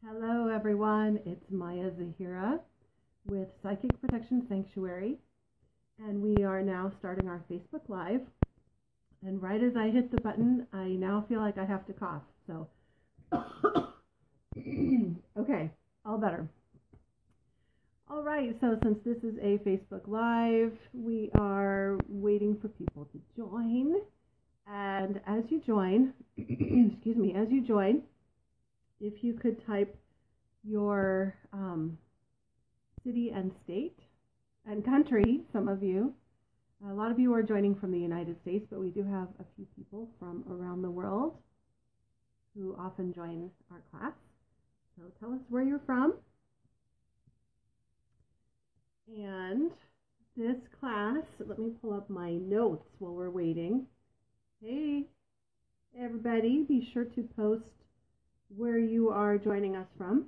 Hello, everyone. It's Maya Zahira with Psychic Protection Sanctuary, and we are now starting our Facebook Live. And right as I hit the button, I now feel like I have to cough. So, okay, all better. All right, so since this is a Facebook Live, we are waiting for people to join. And as you join, if you could type your city and state and country, some of you. A lot of you are joining from the United States, but we do have a few people from around the world who often join our class. So tell us where you're from. And this class, let me pull up my notes while we're waiting. Hey, everybody, be sure to post where you are joining us from.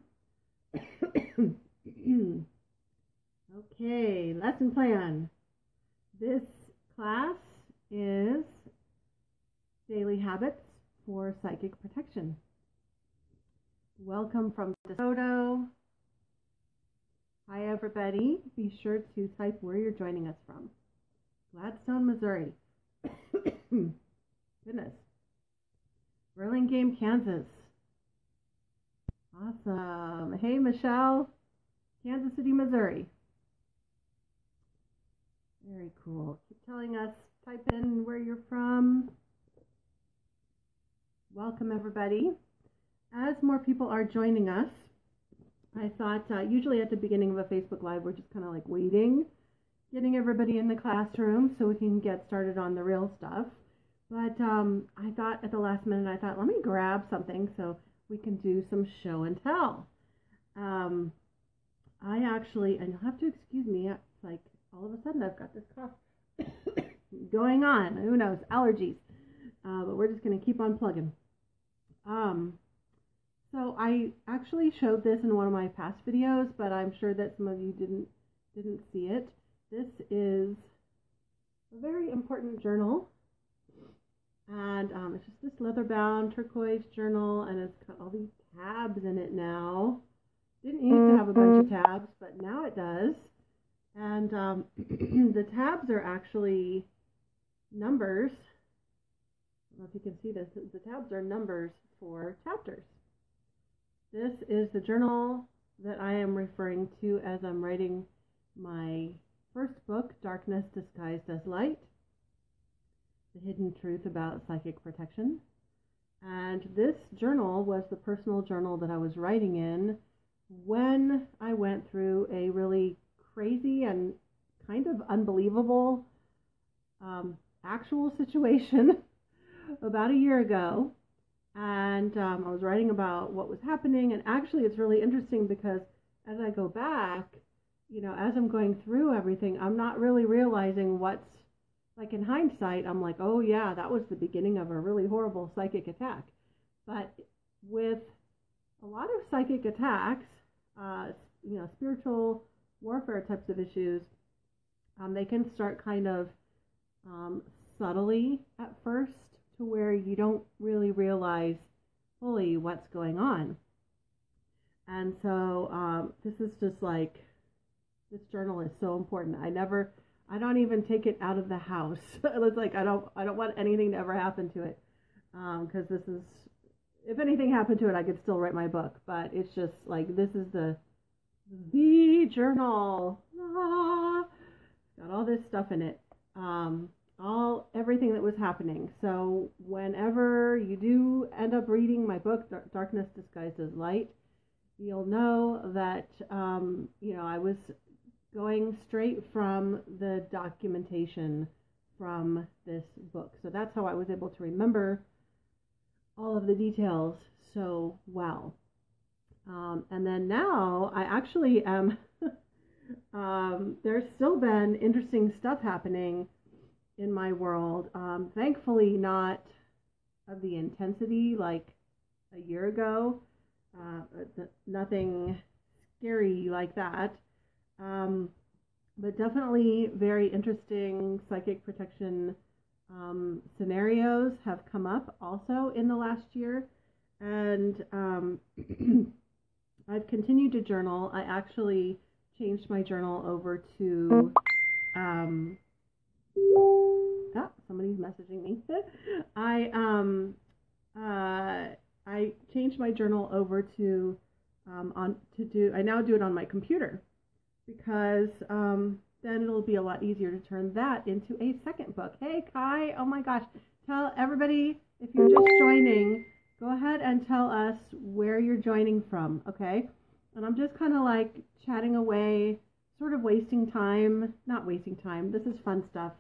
Okay, lesson plan. This class is Daily Habits for Psychic Protection. Welcome from DeSoto. Hi, everybody. Be sure to type where you're joining us from. Gladstone, Missouri. Goodness. Burlingame, Kansas. Awesome. Hey, Michelle. Kansas City, Missouri. Very cool. Keep telling us, type in where you're from. Welcome, everybody. As more people are joining us, I thought usually at the beginning of a Facebook Live, we're just kind of like waiting, getting everybody in the classroom so we can get started on the real stuff. But I thought at the last minute, let me grab something so we can do some show and tell. And you'll have to excuse me, it's like all of a sudden I've got this cough going on. Who knows, allergies. But we're just going to keep on plugging. So I actually showed this in one of my past videos, but I'm sure that some of you didn't see it. This is a very important journal. And it's just this leather-bound turquoise journal, and it's got all these tabs in it now. Didn't used to have a bunch of tabs, but now it does. And the tabs are actually numbers. I don't know if you can see this. The tabs are numbers for chapters. This is the journal that I am referring to as I'm writing my first book, Darkness Disguised as Light. The Hidden Truth About Psychic Protection. And this journal was the personal journal that I was writing in when I went through a really crazy and kind of unbelievable actual situation about a year ago. And I was writing about what was happening. And actually, it's really interesting because as I go back, as I'm going through everything, I'm not really realizing what's, like in hindsight, I'm like, oh yeah, that was the beginning of a really horrible psychic attack. But with a lot of psychic attacks, spiritual warfare types of issues, they can start kind of subtly at first to where you don't really realize fully what's going on. And so this is just like, this journal is so important. I don't even take it out of the house. It's like I don't want anything to ever happen to it, because this is, if anything happened to it, I could still write my book. But it's just like, this is the journal. Got all this stuff in it, everything that was happening. So whenever you do end up reading my book, Darkness Disguised as Light, you'll know that I was going straight from the documentation from this book. So that's how I was able to remember all of the details so well. And then now I actually am, there's still been interesting stuff happening in my world. Thankfully not of the intensity like a year ago. Nothing scary like that. But definitely very interesting psychic protection scenarios have come up also in the last year. And I've continued to journal. I actually changed my journal over to, somebody's messaging me. I changed my journal over to, I now do it on my computer because, then it'll be a lot easier to turn that into a second book. Hey, Kai, oh my gosh. Tell everybody, if you're just joining, go ahead and tell us where you're joining from, okay? And I'm just kind of like chatting away, sort of wasting time. Not wasting time. This is fun stuff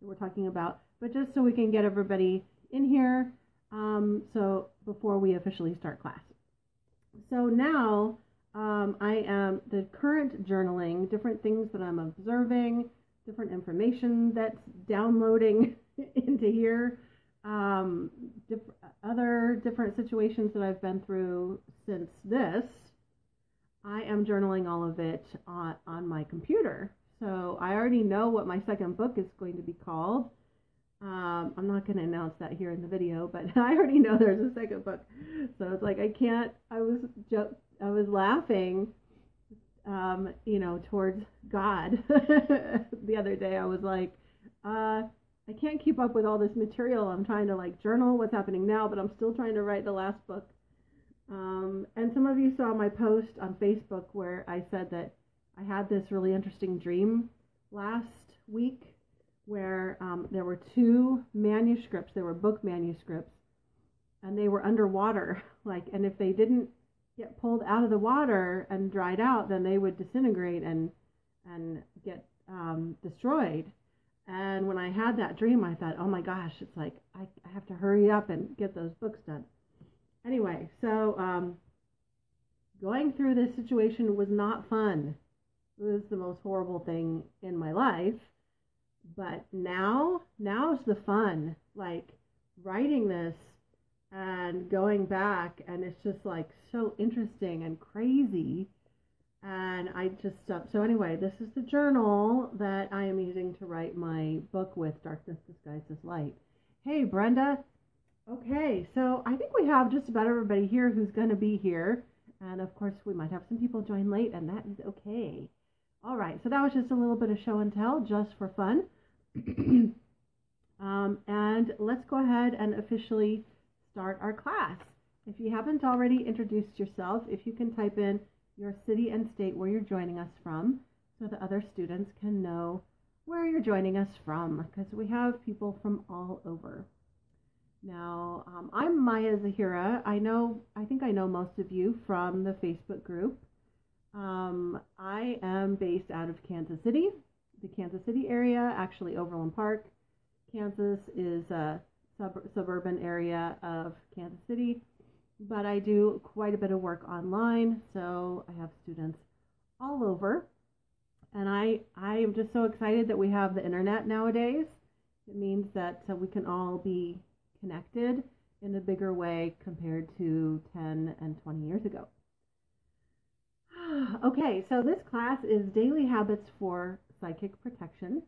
that we're talking about, but just so we can get everybody in here, so before we officially start class. So now I am the current journaling, different things that I'm observing, different information that's downloading into here. Other different situations that I've been through since this, I am journaling all of it on my computer. So I already know what my second book is going to be called. I'm not going to announce that here in the video, but I already know there's a second book. So it's like I was laughing, towards God the other day. I was like, I can't keep up with all this material. I'm trying to like journal what's happening now, but I'm still trying to write the last book. And some of you saw my post on Facebook where I said that I had this really interesting dream last week where there were two manuscripts. They were book manuscripts, and they were underwater. And if they didn't get pulled out of the water and dried out, then they would disintegrate and get destroyed. And when I had that dream, I thought, oh my gosh, it's like I have to hurry up and get those books done. Anyway, so going through this situation was not fun. It was the most horrible thing in my life. But now's the fun, like writing this and going back, and it's just like so interesting and crazy. And I just so anyway, this is the journal that I am using to write my book with, Darkness Disguised as Light. Hey, Brenda. Okay, so I think we have just about everybody here who's going to be here. And of course, we might have some people join late, and that is okay. All right, so that was just a little bit of show and tell, just for fun. And let's go ahead and officially start our class. If you haven't already introduced yourself, if you can type in your city and state where you're joining us from so that other students can know where you're joining us from, because we have people from all over. Now, I'm Maya Zahira. I think I know most of you from the Facebook group. I am based out of Kansas City, the Kansas City area, actually Overland Park. Kansas is a suburban area of Kansas City, but I do quite a bit of work online, so I have students all over. And I am just so excited that we have the internet nowadays. It means that we can all be connected in a bigger way compared to 10 and 20 years ago. Okay, so this class is Daily Habits for Psychic Protection.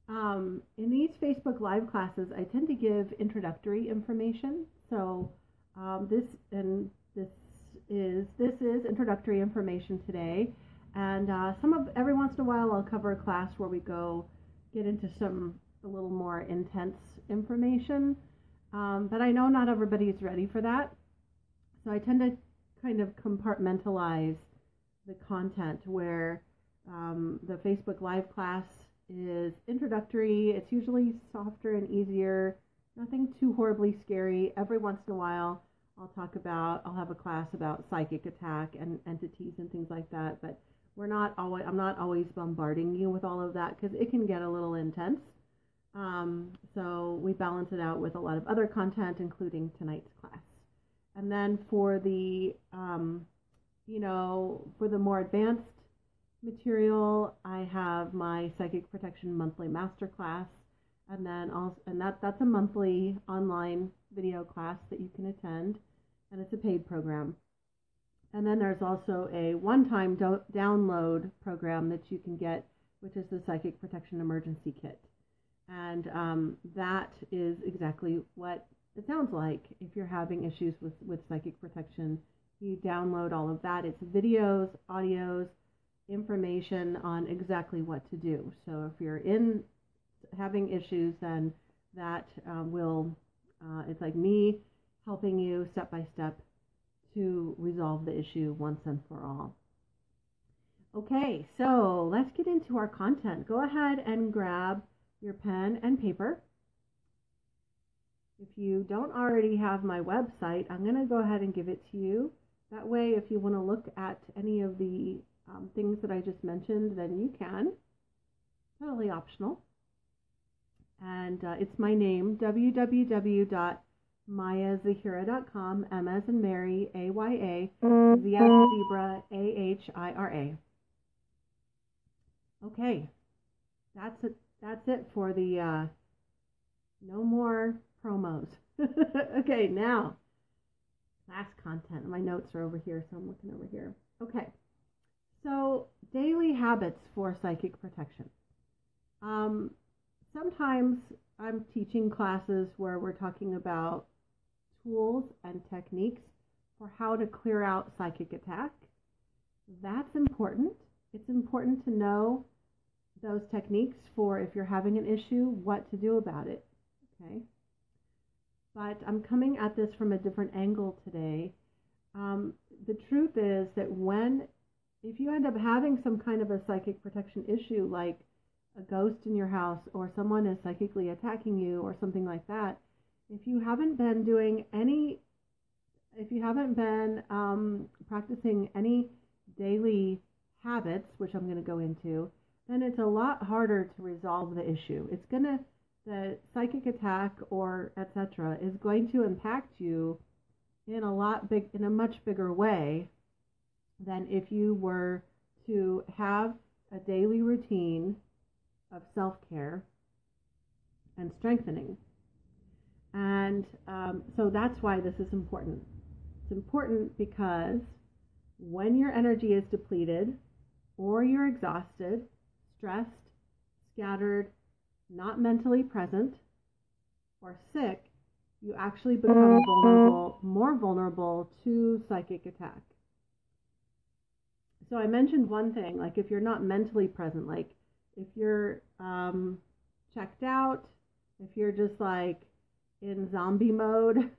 In these Facebook Live classes, I tend to give introductory information. So this is introductory information today, and every once in a while I'll cover a class where we get into a little more intense information. But I know not everybody is ready for that, so I tend to kind of compartmentalize the content where the Facebook Live class is introductory. It's usually softer and easier, nothing too horribly scary. Every once in a while I'll have a class about psychic attack and entities and things like that, but I'm not always bombarding you with all of that because it can get a little intense. So we balance it out with a lot of other content, including tonight's class. And then for the for the more advanced material, I have my Psychic Protection Monthly Masterclass, and that's a monthly online video class that you can attend, and it's a paid program. And then there's also a one-time download program that you can get, which is the Psychic Protection Emergency Kit. And that is exactly what it sounds like. If you're having issues with psychic protection You download all of that. It's videos, audios, information on exactly what to do. So if you're having issues, then that it's like me helping you step by step to resolve the issue once and for all. Okay, so let's get into our content. Go ahead and grab your pen and paper. If you don't already have my website, I'm going to go ahead and give it to you. That way, if you want to look at any of the things that I just mentioned, then you can. Totally optional. And it's my name, www.mayazahira.com, M as in Mary, A-Y-A, Z as in zebra, A-H-I-R-A. Okay, that's it for the no more promos. Okay, now class content. My notes are over here, so I'm looking over here. Okay, so daily habits for psychic protection. Sometimes I'm teaching classes where we're talking about tools and techniques for how to clear out psychic attack. That's important. It's important to know those techniques for if you're having an issue, what to do about it. Okay. But I'm coming at this from a different angle today. The truth is that if you end up having some kind of a psychic protection issue, like a ghost in your house or someone is psychically attacking you or something like that, if you haven't been practicing any daily habits, which I'm going to go into, then it's a lot harder to resolve the issue. The psychic attack or etc. is going to impact you in a much bigger way than if you were to have a daily routine of self-care and strengthening. And so that's why this is important. It's important because when your energy is depleted or you're exhausted, stressed, scattered, not mentally present, or sick, you actually become more vulnerable to psychic attack. So I mentioned one thing, like if you're not mentally present, like if you're checked out, if you're just like in zombie mode,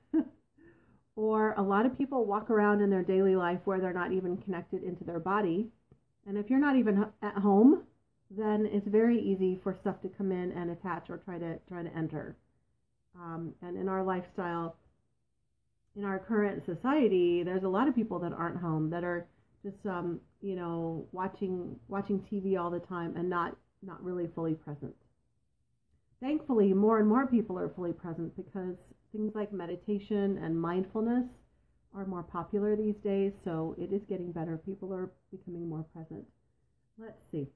or a lot of people walk around in their daily life where they're not even connected into their body, and if you're not even at home, then it's very easy for stuff to come in and attach or try to enter. And in our lifestyle, in our current society, there's a lot of people that aren't home, that are just watching TV all the time and not really fully present. Thankfully, more and more people are fully present because things like meditation and mindfulness are more popular these days, so it is getting better. People are becoming more present. Let's see.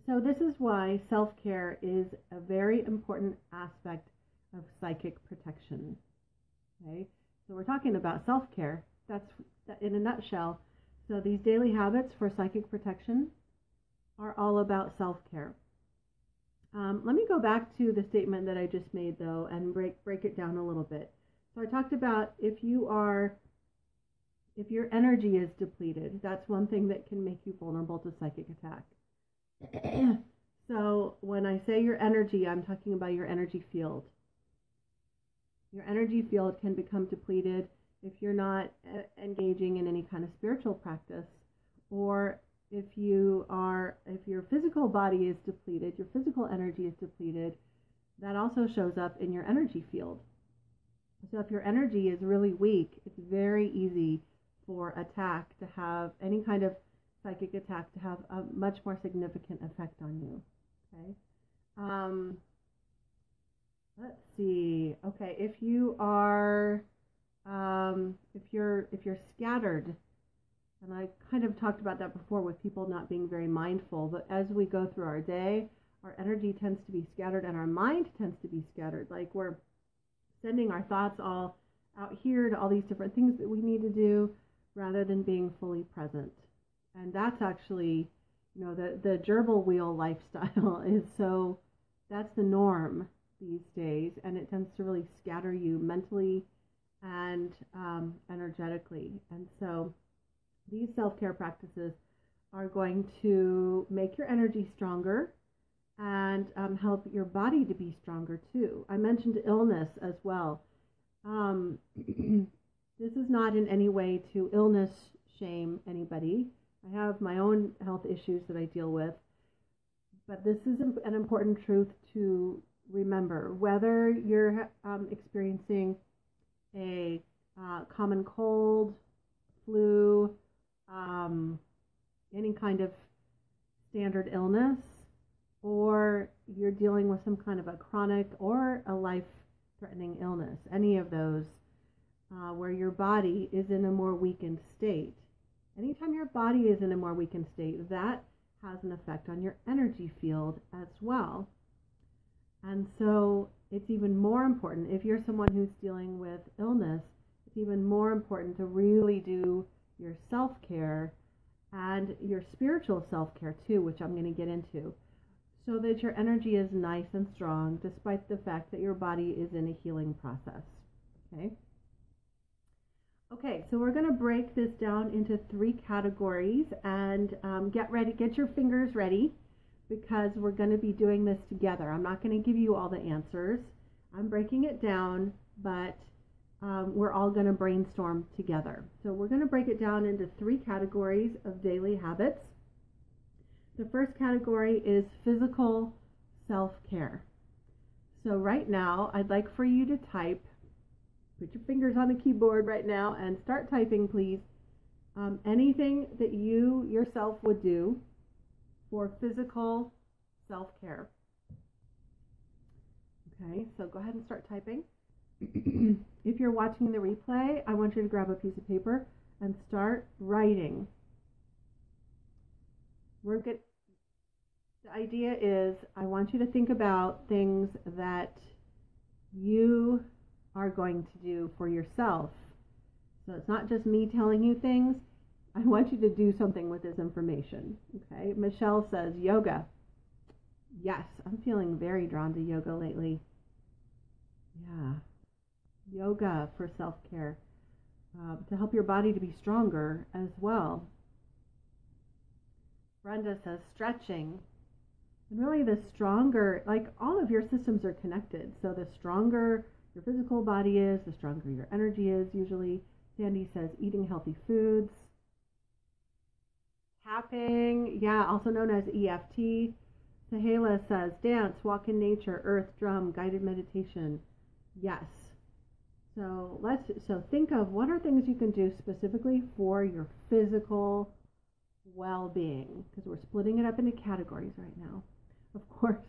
So this is why self-care is a very important aspect of psychic protection. Okay, so we're talking about self-care. That's in a nutshell. So these daily habits for psychic protection are all about self-care. Let me go back to the statement that I just made, though, and break it down a little bit. So I talked about if your energy is depleted, that's one thing that can make you vulnerable to psychic attack. So when I say your energy, I'm talking about your energy field. Your energy field can become depleted if you're not engaging in any kind of spiritual practice, or if your physical body is depleted, your physical energy is depleted, that also shows up in your energy field. So if your energy is really weak, it's very easy for attack to have any kind of psychic attack to have a much more significant effect on you. Okay. Let's see. Okay, if you are, if you're scattered, and I kind of talked about that before with people not being very mindful, but as we go through our day, our energy tends to be scattered and our mind tends to be scattered. Like we're sending our thoughts all out here to all these different things that we need to do rather than being fully present. And that's actually, the gerbil wheel lifestyle that's the norm these days, and it tends to really scatter you mentally and energetically. And so these self-care practices are going to make your energy stronger and help your body to be stronger too. I mentioned illness as well. This is not in any way to illness shame anybody. I have my own health issues that I deal with, but this is an important truth to remember. Whether you're experiencing a common cold, flu, any kind of standard illness, or you're dealing with some kind of a chronic or a life-threatening illness, any of those where your body is in a more weakened state. Anytime your body is in a more weakened state, that has an effect on your energy field as well. And so it's even more important, if you're someone who's dealing with illness, it's even more important to really do your self-care and your spiritual self-care too, which I'm going to get into, so that your energy is nice and strong despite the fact that your body is in a healing process. Okay, so we're going to break this down into 3 categories, and get ready, get your fingers ready, because we're going to be doing this together. I'm not going to give you all the answers. I'm breaking it down, but we're all going to brainstorm together. So we're going to break it down into 3 categories of daily habits. The first category is physical self-care. So right now, I'd like for you to type. Put your fingers on the keyboard right now and start typing, please. Anything that you yourself would do for physical self-care. Okay, so go ahead and start typing. If you're watching the replay, I want you to grab a piece of paper and start writing. The idea is, I want you to think about things that you are going to do for yourself. So it's not just me telling you things. I want you to do something with this information. Okay, Michelle says yoga. Yes, I'm feeling very drawn to yoga lately. Yeah, yoga for self-care, to help your body to be stronger as well. Brenda says stretching. And really the stronger, like all of your systems are connected. So the stronger your physical body is, the stronger your energy is usually. Sandy says eating healthy foods. Tapping, yeah, also known as EFT. Sahela says dance, walk in nature, earth, drum, guided meditation. Yes. So think of what are things you can do specifically for your physical well-being, because we're splitting it up into categories right now. Of course,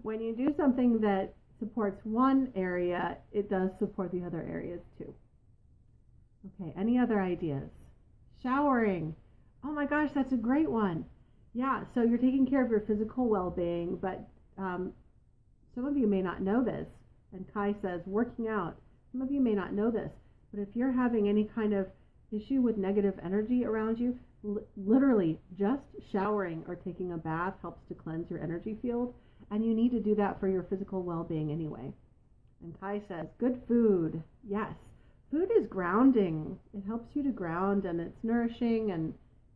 when you do something that supports one area, it does support the other areas too. Okay, any other ideas? Showering. Oh my gosh, that's a great one. Yeah, so you're taking care of your physical well-being, but some of you may not know this. And Kai says working out. Some of you may not know this, but if you're having any kind of issue with negative energy around you, literally just showering or taking a bath helps to cleanse your energy field, and you need to do that for your physical well-being anyway. And Kai says good food. Yes, food is grounding. It helps you to ground, and it's nourishing and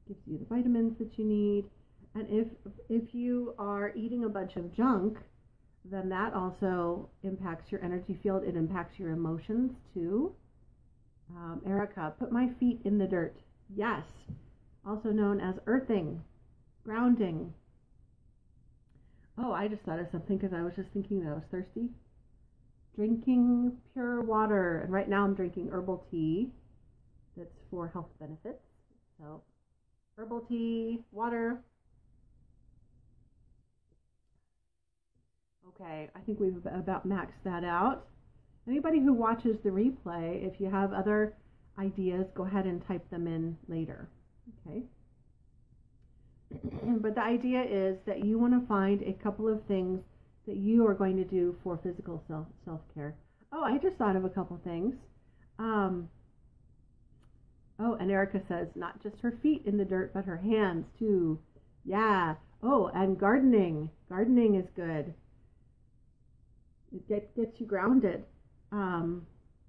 gives you the vitamins that you need. And if you are eating a bunch of junk, then that also impacts your energy field. It impacts your emotions too. Erica, put my feet in the dirt. Yes, also known as earthing, grounding. Oh, I just thought of something because I was just thinking that I was thirsty. Drinking pure water. And right now I'm drinking herbal tea that's for health benefits. So herbal tea, water. Okay, I think we've about maxed that out. Anybody who watches the replay, if you have other ideas, go ahead and type them in later. Okay. But the idea is that you want to find a couple of things that you are going to do for physical self-care. Oh, I just thought of a couple things. Oh, and Erica says not just her feet in the dirt, but her hands too. Yeah. Oh, and gardening. Gardening is good. It gets you grounded.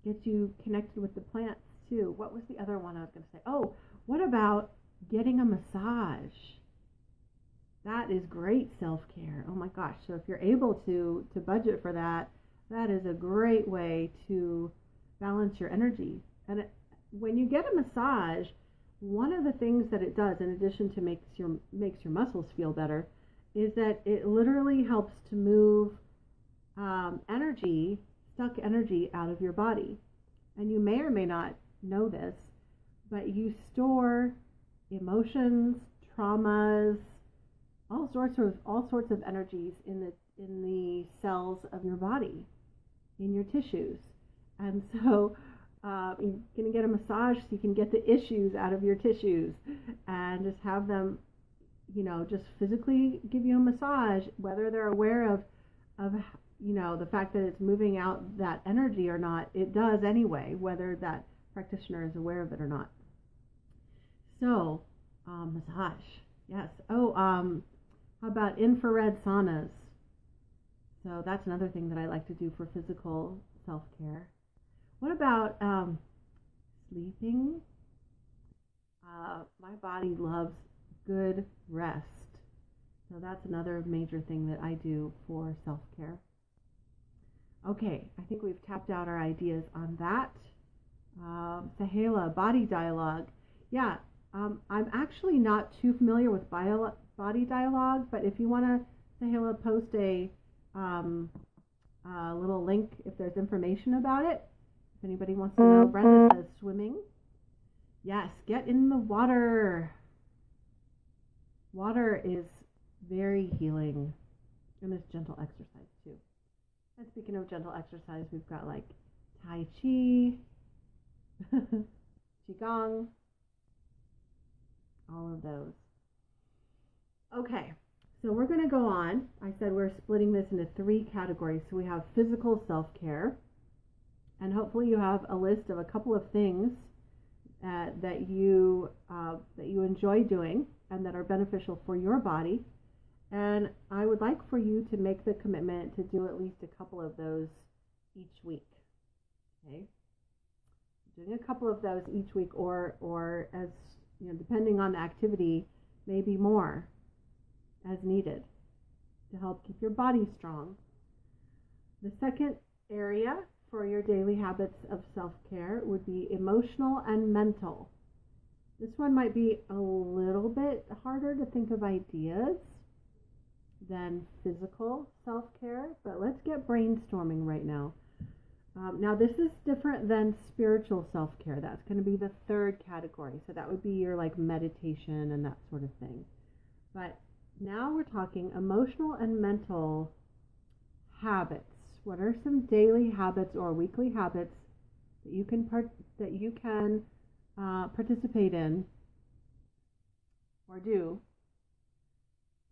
get you connected with the plants too. What was the other one I was going to say? Oh, what about getting a massage? That is great self-care. Oh my gosh. So if you're able to budget for that, that is a great way to balance your energy. And when you get a massage, one of the things that it does, in addition to makes your muscles feel better, is that it literally helps to move stuck energy out of your body. And you may or may not know this, but you store emotions, traumas, all sorts of energies in the cells of your body, in your tissues. And so you're going to get a massage so you can get the issues out of your tissues, and just have them, just physically give you a massage, whether they're aware of the fact that it's moving out that energy or not. It does anyway, whether that practitioner is aware of it or not. So, massage, yes. Oh, how about infrared saunas? So that's another thing that I like to do for physical self-care. What about sleeping? My body loves good rest. So that's another major thing that I do for self-care. Okay, I think we've tapped out our ideas on that. Sahela, body dialogue. Yeah, I'm actually not too familiar with body dialogue, but if you want to, Sahela, post a little link if there's information about it. If anybody wants to know. Brenda says swimming. Yes, get in the water. Water is very healing, and it's gentle exercise too. And speaking of gentle exercise, we've got like Tai Chi, Qigong, all of those. Okay, so we're going to go on. I said we're splitting this into 3 categories. So we have physical self-care, and hopefully you have a list of a couple of things that you enjoy doing and that are beneficial for your body. And I would like for you to make the commitment to do at least a couple of those each week. Okay, doing a couple of those each week, or as depending on the activity, maybe more as needed to help keep your body strong. The second area for your daily habits of self-care would be emotional and mental. This one might be a little bit harder to think of ideas than physical self-care, but let's get brainstorming right now. Now this is different than spiritual self-care. That's going to be the 3rd category. So that would be your like meditation and that sort of thing. But now we're talking emotional and mental habits. What are some daily habits or weekly habits that you can participate in or do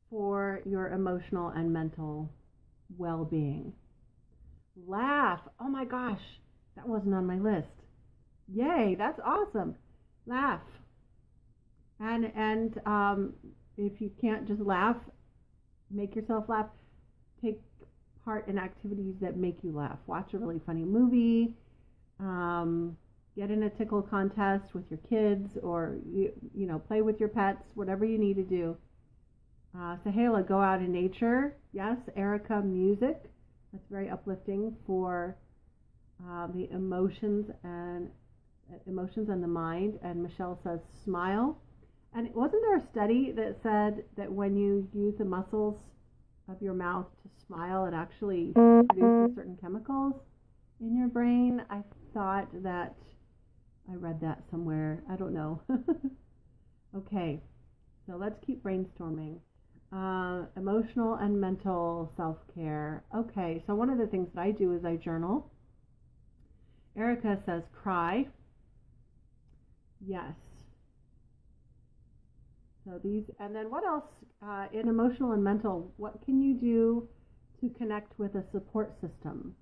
for your emotional and mental well-being? Laugh. Oh my gosh, that wasn't on my list. Yay, that's awesome. Laugh. And if you can't just laugh, make yourself laugh. Take part in activities that make you laugh. Watch a really funny movie. Get in a tickle contest with your kids, or play with your pets. Whatever you need to do. Sahela, go out in nature. Yes. Erica, music. That's very uplifting for the emotions and the mind. And Michelle says smile. And wasn't there a study that said that when you use the muscles of your mouth to smile, it actually produces certain chemicals in your brain? I thought that I read that somewhere. I don't know. Okay, so let's keep brainstorming. Emotional and mental self-care. Okay, so one of the things that I do is I journal. Erica says cry. Yes. So these, and then what else in emotional and mental, what can you do to connect with a support system?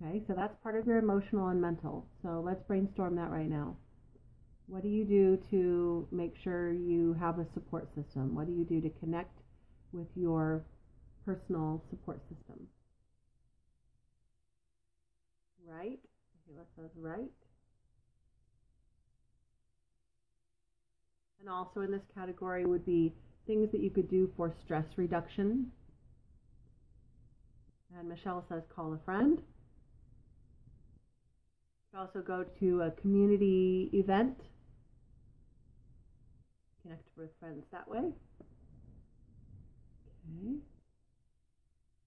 Okay, so that's part of your emotional and mental. So let's brainstorm that right now. What do you do to make sure you have a support system? What do you do to connect with your personal support system? Right? Kayla says right. And also in this category would be things that you could do for stress reduction. And Michelle says call a friend. You could also go to a community event. Connect with friends that way. Okay.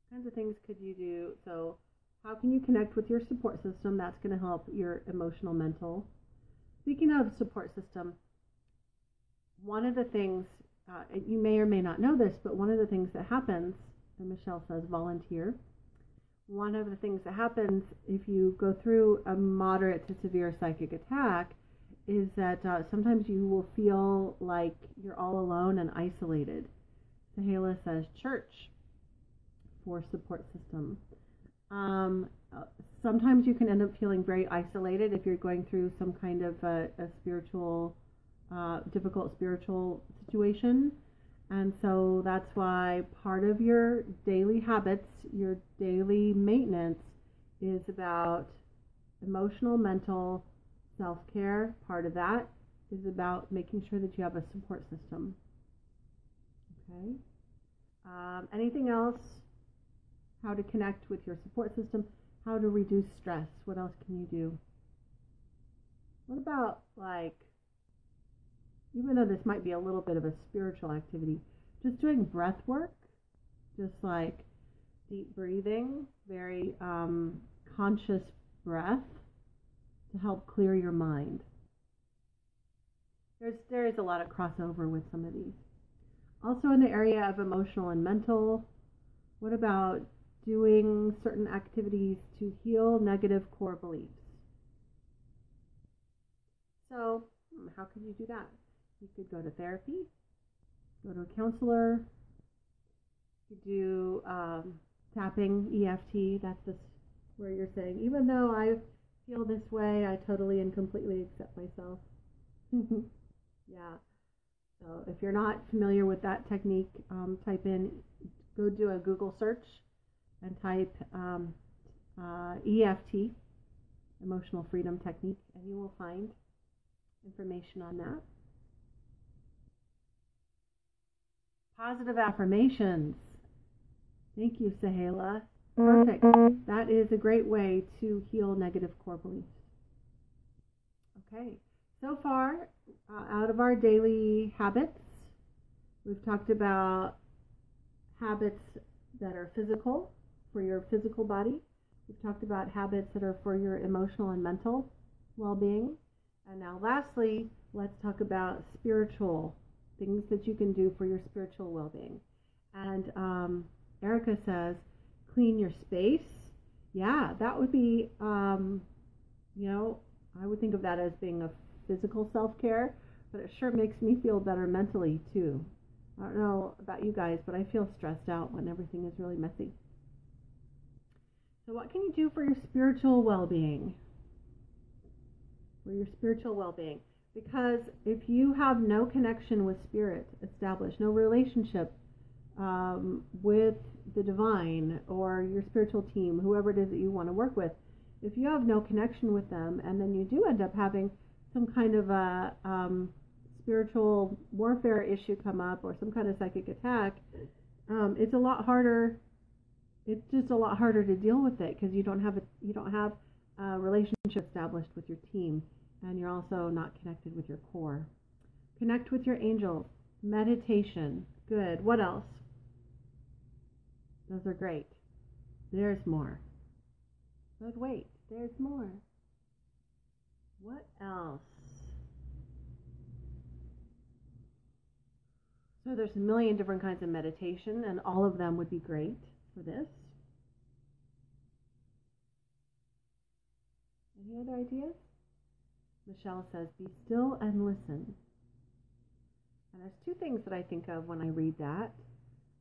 What kinds of things could you do? So how can you connect with your support system? That's going to help your emotional, mental. Speaking of support system, one of the things, you may or may not know this, but one of the things that happens, and Michelle says volunteer, one of the things that happens if you go through a moderate to severe psychic attack is that sometimes you will feel like you're all alone and isolated. Sahela says church for support system. Sometimes you can end up feeling very isolated if you're going through some kind of a spiritual, difficult spiritual situation. And so that's why part of your daily habits, your daily maintenance is about emotional, mental, self-care. Part of that is about making sure that you have a support system. Okay. Anything else? How to connect with your support system? How to reduce stress? What else can you do? What about, like, even though this might be a little bit of a spiritual activity, just doing breath work, just like deep breathing, very conscious breath to help clear your mind. There is a lot of crossover with some of these. Also in the area of emotional and mental, what about doing certain activities to heal negative core beliefs? So how can you do that? You could go to therapy, go to a counselor, you could do tapping, EFT. That's just where you're saying, even though I feel this way, I totally and completely accept myself. Yeah. So if you're not familiar with that technique, type in, go do a Google search and type EFT, Emotional Freedom Technique, and you will find information on that. Positive affirmations. Thank you, Sahela. Perfect. That is a great way to heal negative core beliefs. Okay. So far, out of our daily habits, we've talked about habits that are physical, for your physical body. We've talked about habits that are for your emotional and mental well-being. And now lastly, let's talk about spiritual things that you can do for your spiritual well-being. And Erica says, clean your space. Yeah, that would be, I would think of that as being a physical self-care, but it sure makes me feel better mentally too. I don't know about you guys, but I feel stressed out when everything is really messy. So what can you do for your spiritual well-being? For your spiritual well-being. Because if you have no connection with spirit established, no relationship with the divine or your spiritual team, whoever it is that you want to work with, if you have no connection with them and then you do end up having some kind of a spiritual warfare issue come up or some kind of psychic attack, it's a lot harder. It's just a lot harder to deal with it because you don't have a relationship established with your team, and you're also not connected with your core. Connect with your angels. Meditation. Good. What else? Those are great. There's more. But wait, there's more. What else? So there's a million different kinds of meditation, and all of them would be great for this. Any other ideas? Michelle says, be still and listen. And there's two things that I think of when I read that.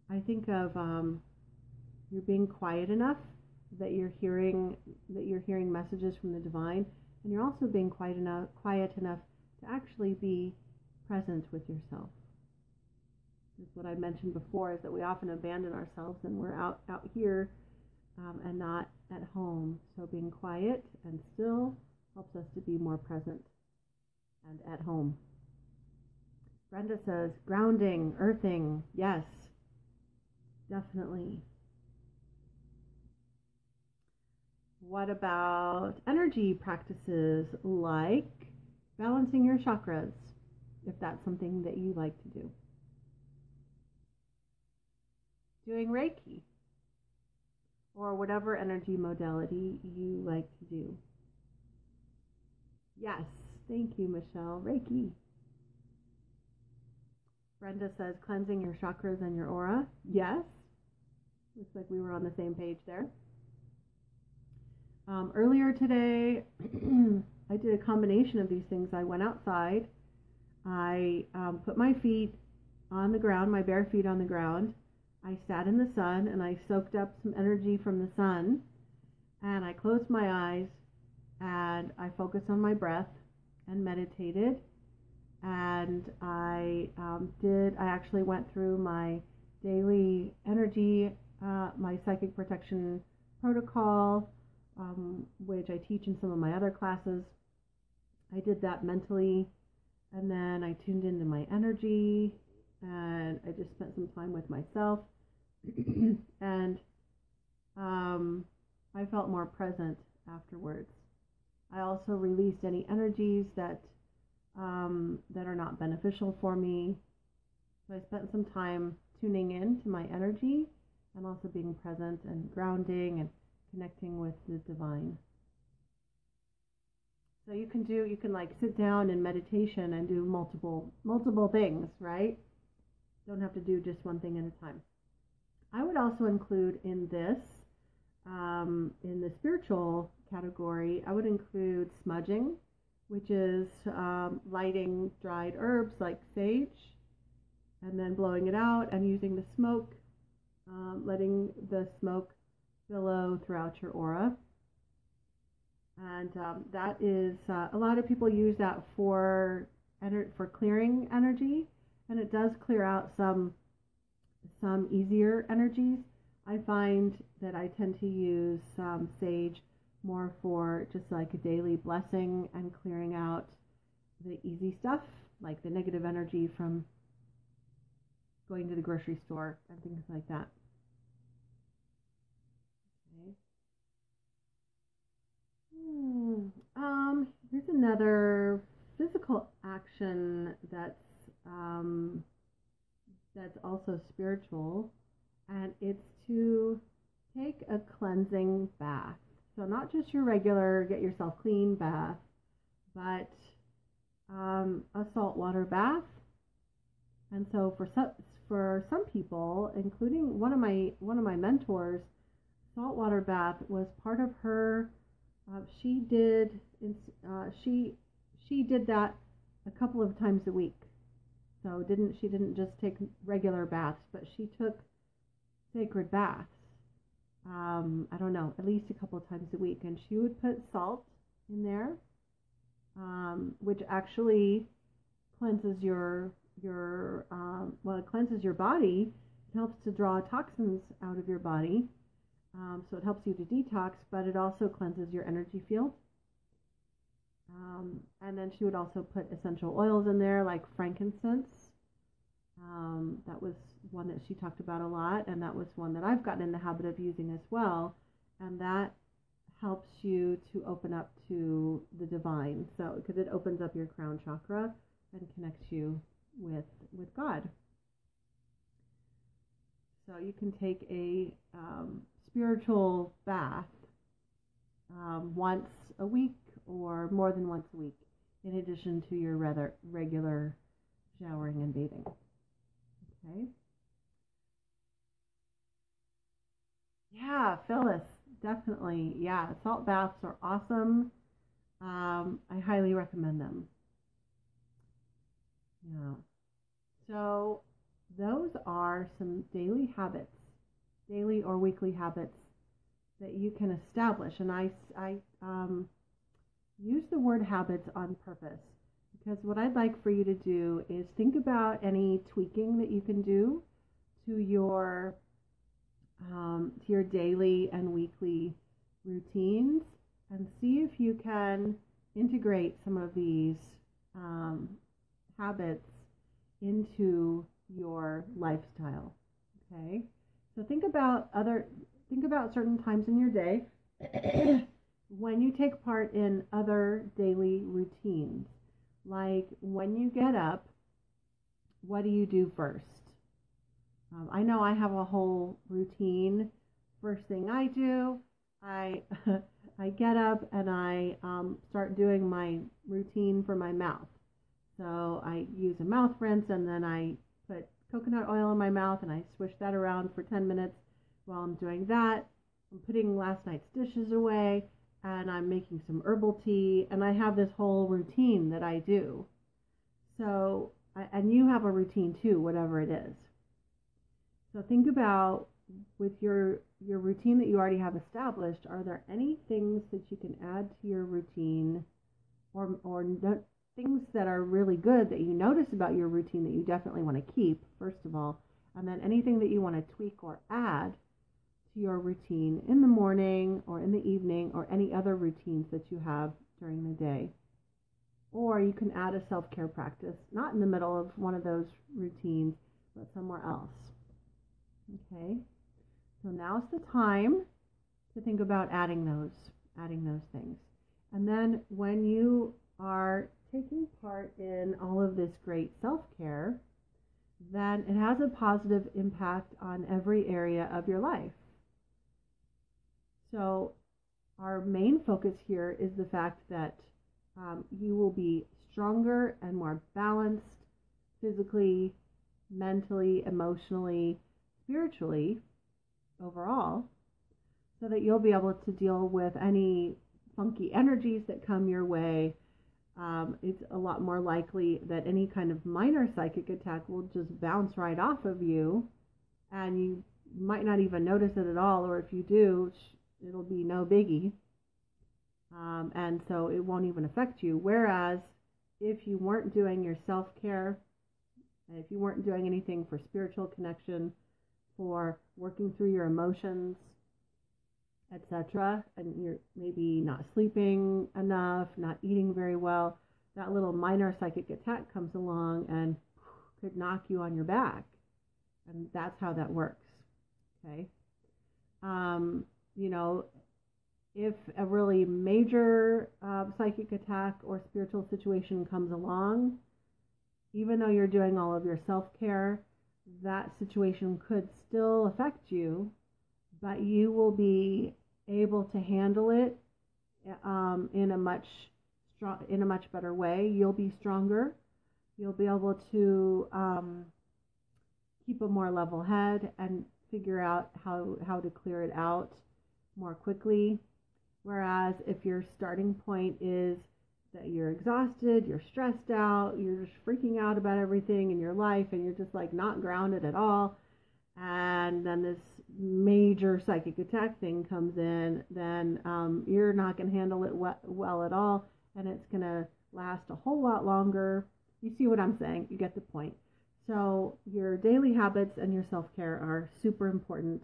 I think of you're being quiet enough that you're hearing messages from the divine, and you're also being quiet enough to actually be present with yourself. What I mentioned before is that we often abandon ourselves and we're out here and not at home. So being quiet and still helps us to be more present and at home. Brenda says, grounding, earthing. Yes, definitely. What about energy practices like balancing your chakras, if that's something that you like to do? Doing Reiki, or whatever energy modality you like to do. Yes, thank you, Michelle. Reiki. Brenda says cleansing your chakras and your aura. Yes. Looks like we were on the same page there. Earlier today, I did a combination of these things. I went outside. I put my feet on the ground, my bare feet on the ground. I sat in the sun and I soaked up some energy from the sun. And I closed my eyes and I focused on my breath and meditated. And I actually went through my daily energy, my psychic protection protocol, which I teach in some of my other classes. I did that mentally, and then I tuned into my energy, and I just spent some time with myself, and I felt more present afterwards. I also released any energies that are not beneficial for me. So I spent some time tuning in to my energy and also being present and grounding and connecting with the divine. So you can like sit down in meditation and do multiple things, right? Don't have to do just one thing at a time. I would also include in this, in the spiritual category, I would include smudging, which is lighting dried herbs like sage and then blowing it out and using the smoke, letting the smoke billow throughout your aura. And that is, a lot of people use that for clearing energy, and it does clear out some easier energies. I find that I tend to use sage more for just like a daily blessing and clearing out the easy stuff, like the negative energy from going to the grocery store and things like that. Okay. Here's another physical action that's also spiritual, and it's to take a cleansing bath. So not just your regular get yourself clean bath, but a saltwater bath. And so for some people, including one of my mentors, saltwater bath was part of her. She did that a couple of times a week. So she didn't just take regular baths, but she took sacred baths. I don't know, at least a couple of times a week, and she would put salt in there, which actually cleanses it cleanses your body. It helps to draw toxins out of your body, so it helps you to detox, but it also cleanses your energy field. And then she would also put essential oils in there, like frankincense. That was one that she talked about a lot, and that was one that I've gotten in the habit of using as well. And that helps you to open up to the divine. So, because it opens up your crown chakra and connects you with God. So you can take a spiritual bath once a week or more than once a week, in addition to your rather regular showering and bathing. Okay. Yeah, Phyllis, definitely. Yeah, salt baths are awesome. I highly recommend them. Yeah. So those are some daily habits, daily or weekly habits that you can establish. And I use the word habits on purpose, because what I'd like for you to do is think about any tweaking that you can do to your to your daily and weekly routines, and see if you can integrate some of these habits into your lifestyle. Okay, so think about certain times in your day when you take part in other daily routines. Like when you get up, what do you do first? I know I have a whole routine. First thing I do, I I get up and I start doing my routine for my mouth. So I use a mouth rinse, and then I put coconut oil in my mouth and I swish that around for 10 minutes. While I'm doing that, I'm putting last night's dishes away, and I'm making some herbal tea, and I have this whole routine that I do. So, and you have a routine too, whatever it is. So think about, with your routine that you already have established, are there any things that you can add to your routine, or things that are really good that you notice about your routine that you definitely want to keep, first of all, and then anything that you want to tweak or add to your routine in the morning or in the evening, or any other routines that you have during the day. Or you can add a self-care practice, not in the middle of one of those routines, but somewhere else. Okay, so now's the time to think about adding those things. And then when you are taking part in all of this great self-care, then it has a positive impact on every area of your life. So our main focus here is the fact that you will be stronger and more balanced physically, mentally, emotionally, spiritually, overall, so that you'll be able to deal with any funky energies that come your way. It's a lot more likely that any kind of minor psychic attack will just bounce right off of you, and you might not even notice it at all, or if you do, it'll be no biggie. And so it won't even affect you. Whereas if you weren't doing your self-care, and if you weren't doing anything for spiritual connection, for working through your emotions, etc., and you're maybe not sleeping enough, not eating very well, that little minor psychic attack comes along and could knock you on your back. And that's how that works. Okay. If a really major psychic attack or spiritual situation comes along, even though you're doing all of your self-care, that situation could still affect you, but you will be able to handle it in a much better way. You'll be stronger. You'll be able to keep a more level head and figure out how to clear it out more quickly. Whereas if your starting point is that you're exhausted, you're stressed out, you're just freaking out about everything in your life, and you're just like not grounded at all, and then this major psychic attack thing comes in, then you're not going to handle it well at all, and it's going to last a whole lot longer. You see what I'm saying? You get the point. So your daily habits and your self-care are super important,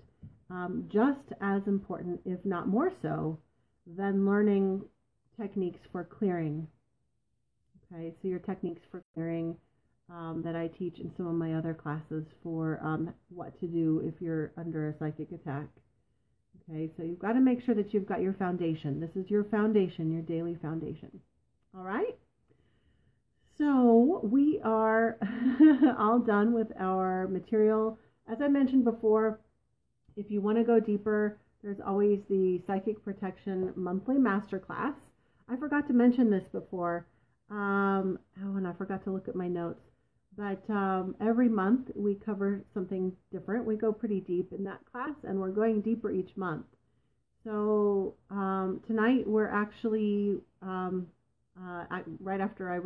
just as important, if not more so, than learning techniques for clearing. Okay, so your techniques for clearing that I teach in some of my other classes for what to do if you're under a psychic attack. Okay, so you've got to make sure that you've got your foundation. This is your foundation, your daily foundation. All right? So we are all done with our material. As I mentioned before, if you want to go deeper, there's always the Psychic Protection Monthly Masterclass. I forgot to mention this before. And I forgot to look at my notes. But every month we cover something different. We go pretty deep in that class, and we're going deeper each month. So tonight we're actually, right after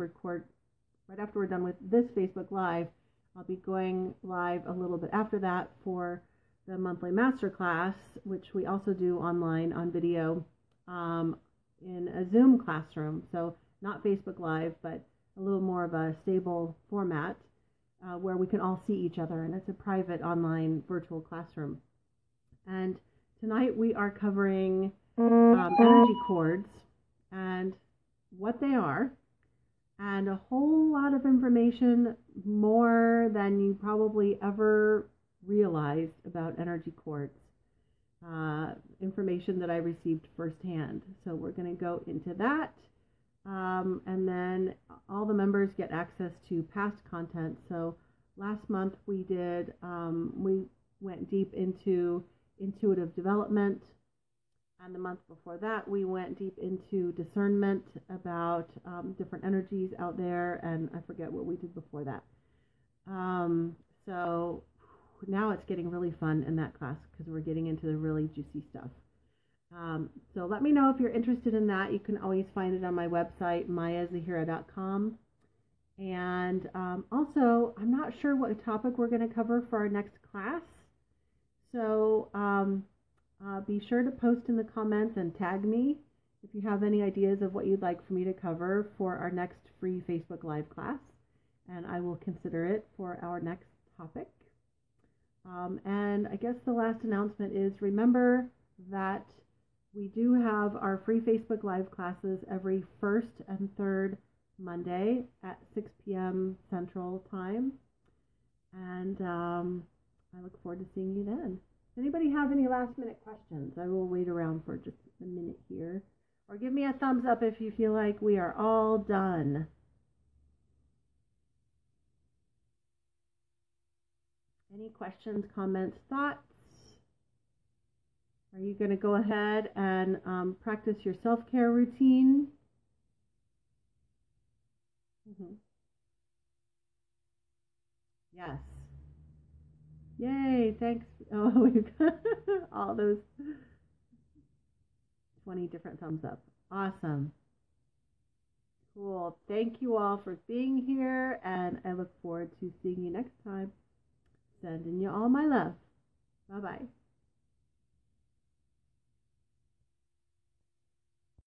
we're done with this Facebook Live, I'll be going live a little bit after that for the monthly masterclass, which we also do online on video in a Zoom classroom. So not Facebook Live, but a little more of a stable format where we can all see each other, and it's a private online virtual classroom. And tonight we are covering energy cords and what they are, and a whole lot of information, more than you probably ever realized about energy cords. Information that I received firsthand. So we're going to go into that. And then all the members get access to past content. So last month we went deep into intuitive development. And the month before that, we went deep into discernment about different energies out there. And I forget what we did before that. So now it's getting really fun in that class because we're getting into the really juicy stuff. So let me know if you're interested in that. You can always find it on my website, mayazahira.com. And also, I'm not sure what topic we're going to cover for our next class. So be sure to post in the comments and tag me if you have any ideas of what you'd like for me to cover for our next free Facebook Live class. And I will consider it for our next topic. And I guess the last announcement is, remember that we do have our free Facebook Live classes every first and third Monday at 6 p.m. Central Time. And I look forward to seeing you then. Does anybody have any last minute questions? I will wait around for just a minute here. Or give me a thumbs up if you feel like we are all done. Any questions, comments, thoughts? Are you going to go ahead and practice your self-care routine? Yes. Yay, thanks. Oh, we've got all those 20 different thumbs up. Awesome. Cool. Thank you all for being here, and I look forward to seeing you next time. Sending you all my love. Bye-bye.